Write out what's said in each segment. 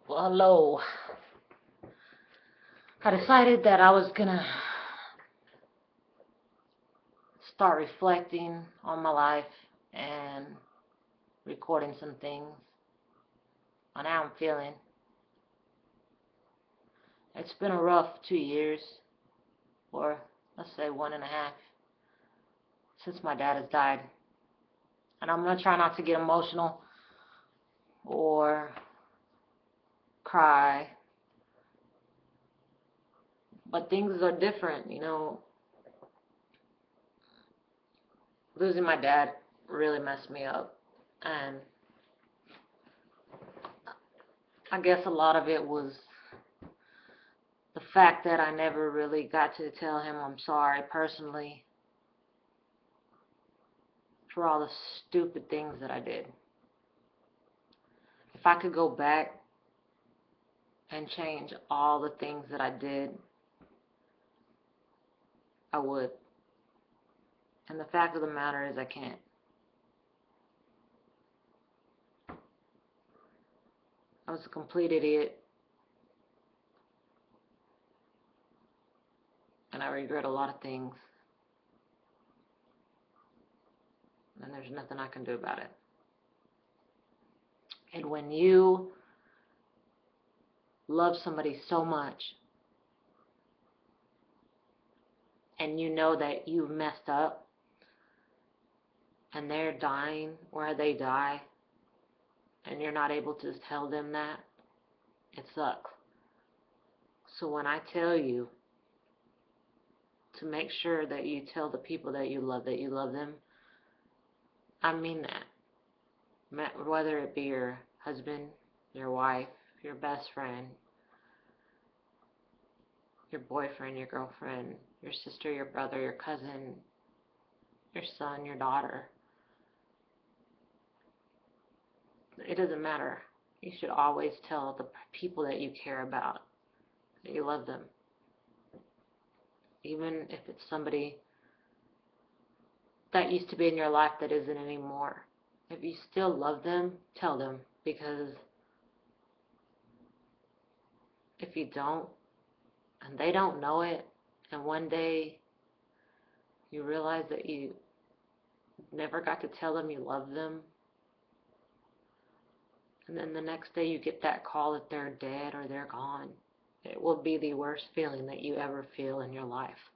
Well, hello. I decided that I was gonna start reflecting on my life and recording some things on how I'm feeling. It's been a rough 2 years, or let's say 1.5, since my dad has died. And I'm gonna try not to get emotional or cry, but things are different. Losing my dad really messed me up, and I guess a lot of it was the fact that I never really got to tell him I'm sorry personally for all the stupid things that I did. If I could go back and change all the things that I did, I would. And the fact of the matter is I can't. I was a complete idiot, and I regret a lot of things, and there's nothing I can do about it. And when you love somebody so much and you know that you messed up and they're dying or they die and you're not able to tell them that, it sucks. So when I tell you to make sure that you tell the people that you love them, I mean that. Whether it be your husband, your wife, your best friend, your boyfriend, your girlfriend, your sister, your brother, your cousin, your son, your daughter. It doesn't matter. You should always tell the people that you care about that you love them. Even if it's somebody that used to be in your life that isn't anymore. If you still love them, tell them. Because if you don't, and they don't know it, and one day you realize that you never got to tell them you love them, and then the next day you get that call that they're dead or they're gone, it will be the worst feeling that you ever feel in your life.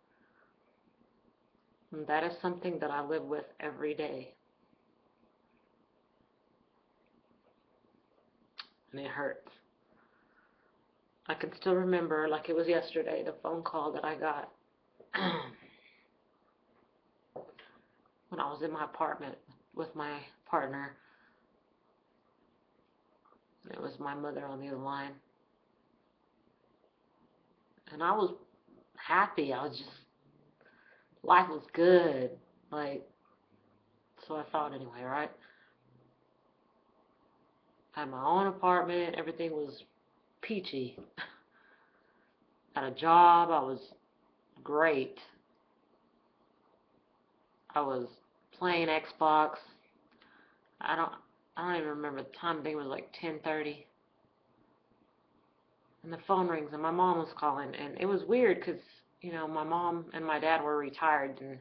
And that is something that I live with every day. And it hurts. I can still remember, like it was yesterday, the phone call that I got when I was in my apartment with my partner. And it was my mother on the other line. And I was happy. Life was good. Like, so I thought anyway, right? I had my own apartment. Everything was peachy. Had a job. I was great. I was playing Xbox. I don't I don't even remember the time. I think it was like 10:30. And the phone rings and my mom was calling, and it was weird because my mom and my dad were retired, and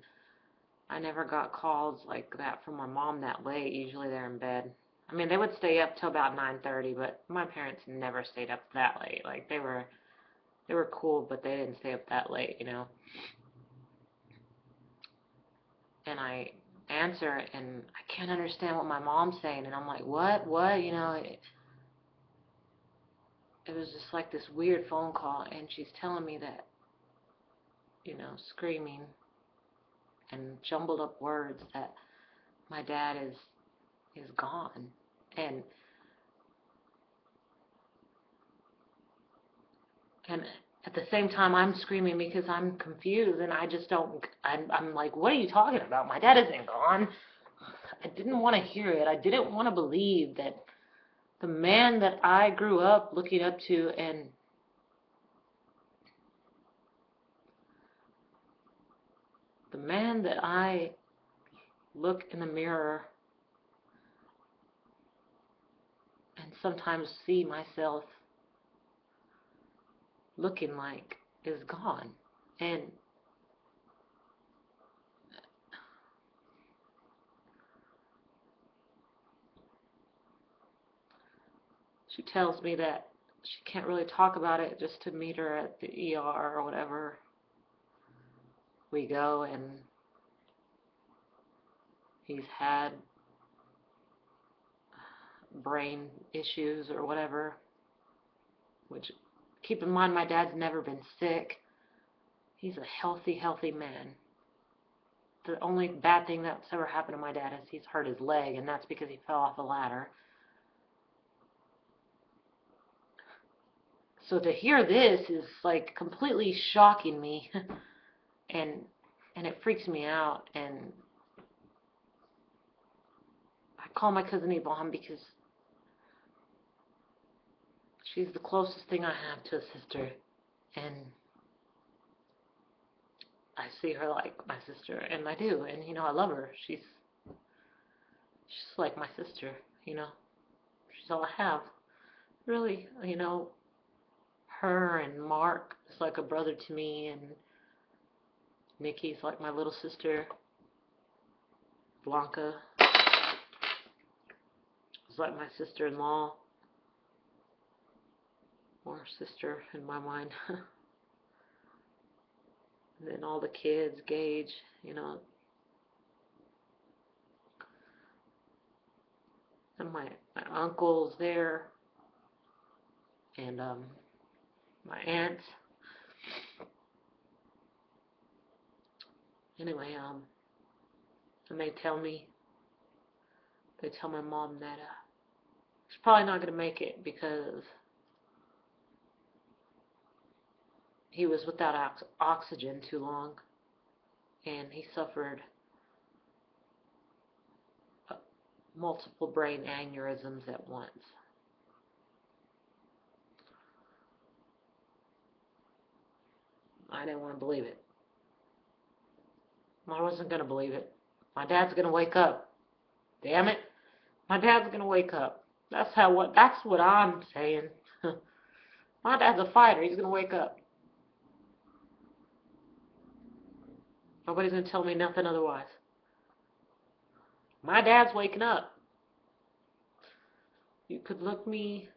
I never got calls like that from my mom that late. Usually they're in bed. I mean, they would stay up till about 9:30, but my parents never stayed up that late. Like they were cool, but they didn't stay up that late. And I answer, and I can't understand what my mom's saying, and I'm like, what? It was just like this weird phone call, and she's telling me that, screaming and jumbled up words that my dad is gone. And and at the same time I'm screaming because I'm confused, and I just don't I'm like, what are you talking about? My dad isn't gone. I didn't want to hear it. I didn't want to believe that the man that I grew up looking up to, and the man that I look in the mirror and sometimes see myself looking like is gone. And she tells me that she can't really talk about it, just to meet her at the ER or whatever. We go, and he's had brain issues or whatever, which, keep in mind, my dad's never been sick. He's a healthy man. The only bad thing that's ever happened to my dad is he's hurt his leg, and that's because he fell off a ladder. So to hear this is like completely shocking me, and it freaks me out. And I call my cousin Yvonne because she's the closest thing I have to a sister, and I see her like my sister, and I do, and I love her. She's like my sister, you know. She's all I have, really. Her and Mark is like a brother to me, and Nikki's like my little sister. Blanca is like my sister-in-law, or sister in my mind. And then all the kids, Gage, and my uncle's there, and my aunts. Anyway, and they tell my mom that she's probably not going to make it because he was without oxygen too long, and he suffered multiple brain aneurysms at once. I didn't want to believe it. I wasn't going to believe it. My dad's going to wake up. Damn it. My dad's going to wake up. That's what I'm saying. My dad's a fighter. He's going to wake up. Nobody's going to tell me nothing otherwise. My dad's waking up. You could look me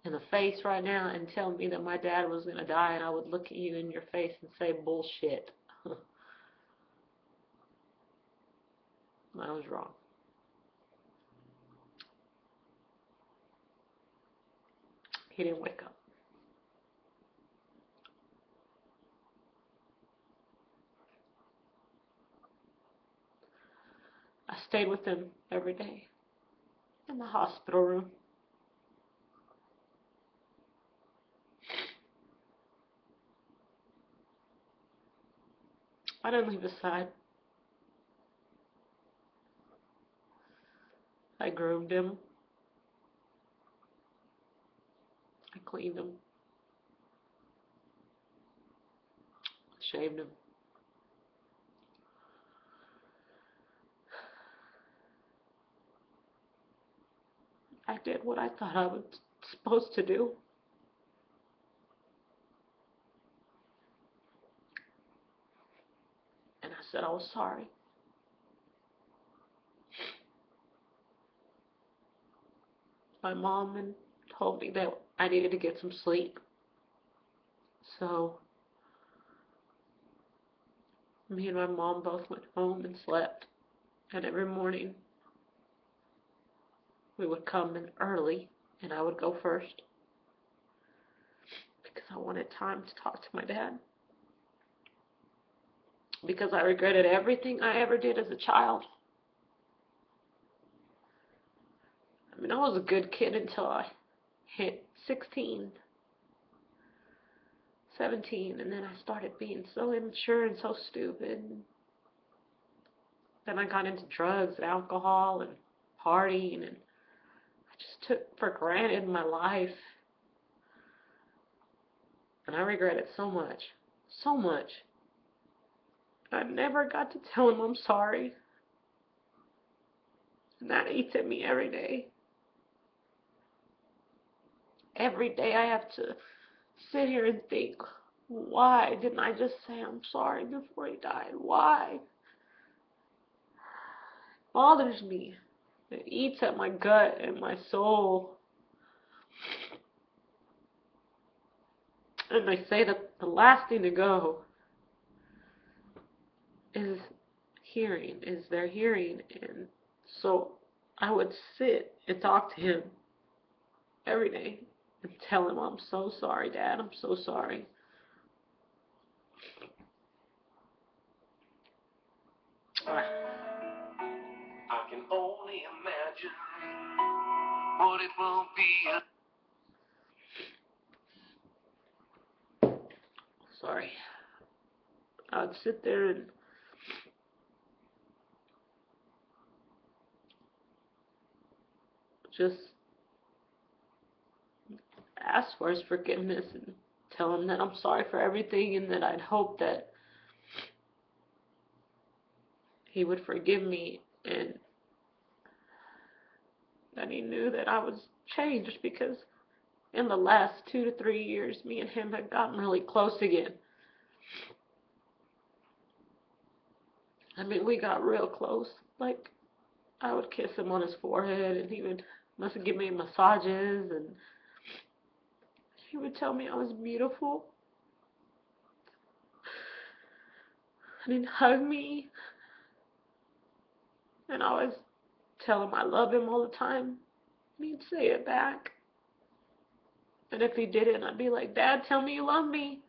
in the face right now and tell me that my dad was going to die, and I would look at you in your face and say, bullshit. I was wrong. He didn't wake up. I stayed with him every day in the hospital room. I didn't leave his side. I groomed him. I cleaned him. Shaved him. I did what I thought I was supposed to do. And I said I was sorry. My mom told me that I needed to get some sleep. So me and my mom both went home and slept. And every morning we would come in early, and I would go first because I wanted time to talk to my dad. Because I regretted everything I ever did as a child. I mean, I was a good kid until I hit 16, 17, and then I started being so immature and so stupid. Then I got into drugs and alcohol and partying, and I just took for granted my life. And I regret it so much. So much. I never got to tell him I'm sorry. And that eats at me every day. Every day I have to sit here and think, why didn't I just say I'm sorry before he died? Why? It bothers me. It eats at my gut and my soul. And they say that the last thing to go is their hearing. And so I would sit and talk to him every day and tell him, I'm so sorry, Dad, I'm so sorry. I can only imagine what it will be. Sorry. I would sit there and just ask for his forgiveness and tell him that I'm sorry for everything and that I'd hope that he would forgive me and that he knew that I was changed, because in the last 2 to 3 years, me and him had gotten really close again. I mean, we got real close. Like, I would kiss him on his forehead, and he would must give me massages, and he would tell me I was beautiful. And he'd hug me, and I always tell him I love him all the time. And he'd say it back. And if he didn't, I'd be like, Dad, tell me you love me.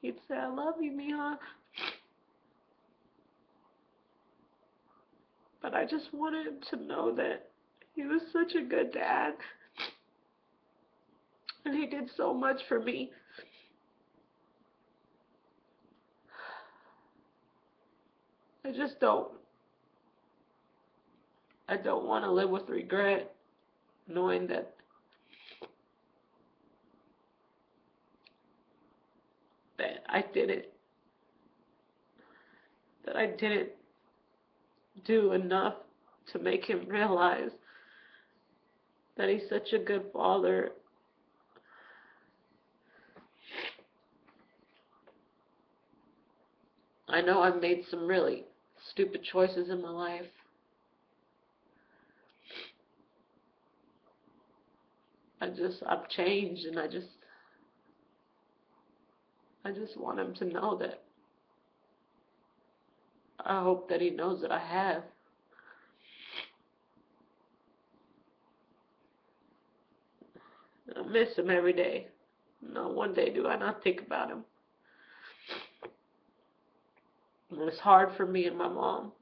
He'd say, I love you, Mija. But I just wanted him to know that he was such a good dad. And he did so much for me. I just don't. I don't want to live with regret, knowing that I didn't do enough to make him realize that he's such a good father. I know I've made some really stupid choices in my life. I've changed, and I just want him to know that. I hope that he knows that I have. I miss him every day. Not one day do I not think about him. It was hard for me and my mom.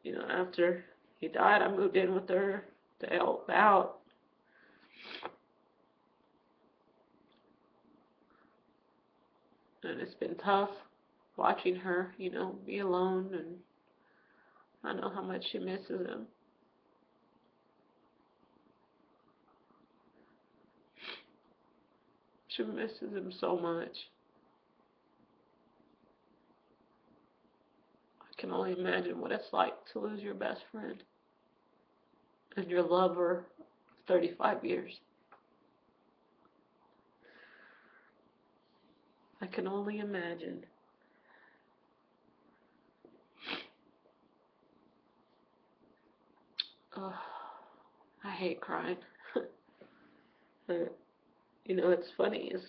You know, after he died, I moved in with her to help out. And it's been tough watching her, you know, be alone, and I know how much she misses him. She misses him so much. I can only imagine what it's like to lose your best friend and your lover of 35 years. I can only imagine. Oh, I hate crying. But, you know, it's funny is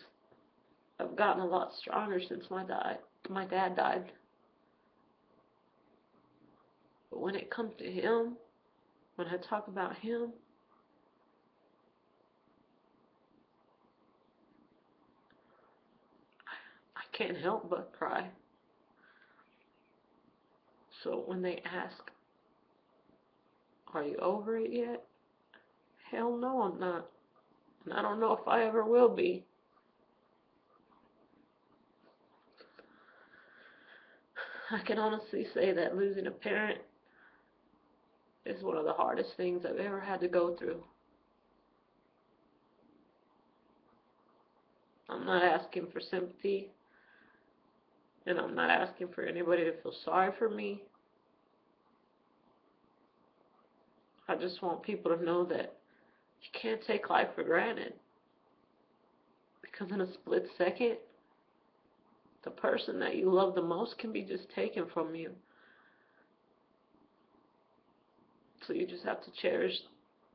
I've gotten a lot stronger since my dad died. But when it comes to him, when I talk about him, I can't help but cry. So when they ask, are you over it yet? Hell no, I'm not. And I don't know if I ever will be. I can honestly say that losing a parent is one of the hardest things I've ever had to go through. I'm not asking for sympathy, and I'm not asking for anybody to feel sorry for me. I just want people to know that You can't take life for granted, because in a split second, the person that you love the most can be just taken from you. So you just have to cherish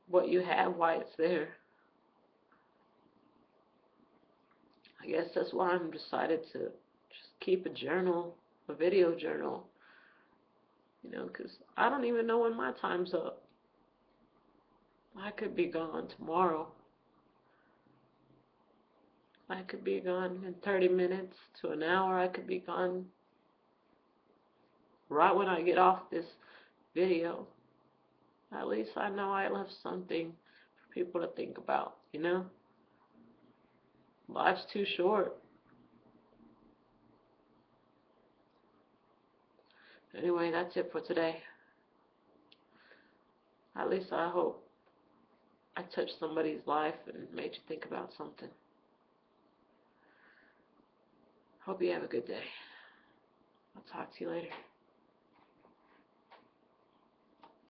what you have while it's there. I guess that's why I'm decided to just keep a journal, a video journal, because I don't even know when my time's up. I could be gone tomorrow. I could be gone in 30 minutes to an hour. I could be gone right when I get off this video. At least I know I left something for people to think about. Life's too short. Anyway, that's it for today. At least I hope I touched somebody's life and made you think about something. Hope you have a good day. I'll talk to you later.